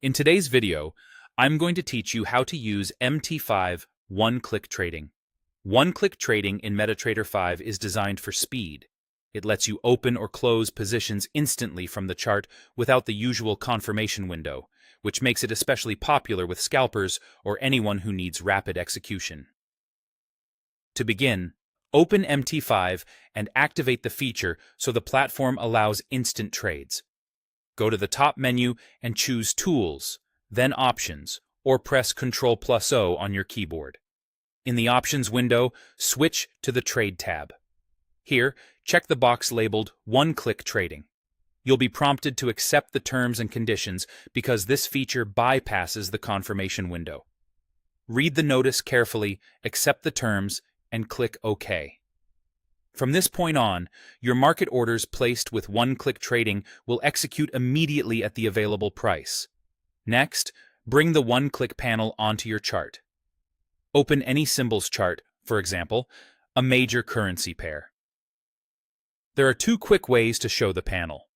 In today's video, I'm going to teach you how to use MT5 One Click Trading. One Click Trading in Metatrader 5 is designed for speed. It lets you open or close positions instantly from the chart without the usual confirmation window, which makes it especially popular with scalpers or anyone who needs rapid execution. To begin, open MT5 and activate the feature so the platform allows instant trades. Go to the top menu and choose Tools, then Options, or press Ctrl+O on your keyboard. In the Options window, switch to the Trade tab. Here, check the box labeled One Click Trading. You'll be prompted to accept the terms and conditions because this feature bypasses the confirmation window. Read the notice carefully, accept the terms, and click OK. From this point on, your market orders placed with one-click trading will execute immediately at the available price. Next, bring the one-click panel onto your chart. Open any symbols chart, for example, a major currency pair. There are two quick ways to show the panel.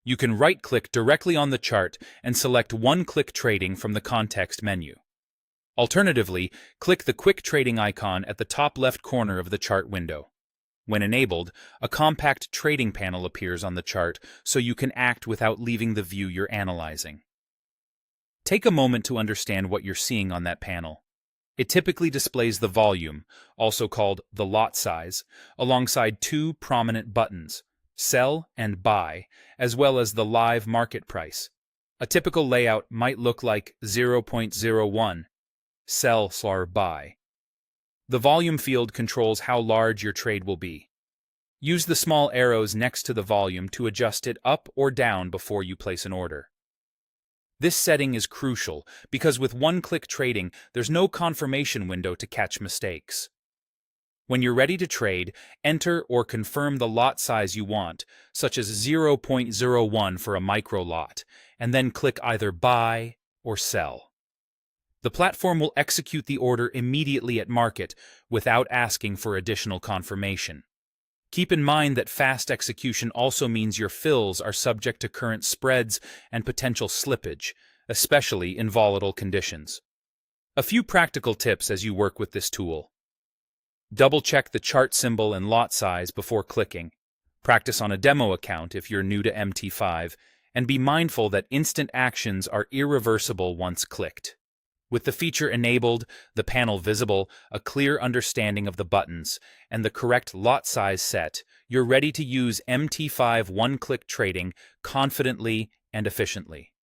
You can right-click directly on the chart and select one-click trading from the context menu. Alternatively, click the quick trading icon at the top left corner of the chart window. When enabled, a compact trading panel appears on the chart so you can act without leaving the view you're analyzing. Take a moment to understand what you're seeing on that panel. It typically displays the volume, also called the lot size, alongside two prominent buttons, Sell and Buy, as well as the live market price. A typical layout might look like 0.01, Sell/Buy. The volume field controls how large your trade will be. Use the small arrows next to the volume to adjust it up or down before you place an order. This setting is crucial because with one-click trading, there's no confirmation window to catch mistakes. When you're ready to trade, enter or confirm the lot size you want, such as 0.01 for a micro lot, and then click either Buy or Sell. The platform will execute the order immediately at market without asking for additional confirmation. Keep in mind that fast execution also means your fills are subject to current spreads and potential slippage, especially in volatile conditions. A few practical tips as you work with this tool. Double-check the chart symbol and lot size before clicking. Practice on a demo account if you're new to MT5, and be mindful that instant actions are irreversible once clicked. With the feature enabled, the panel visible, a clear understanding of the buttons, and the correct lot size set, you're ready to use MT5 one-click trading confidently and efficiently.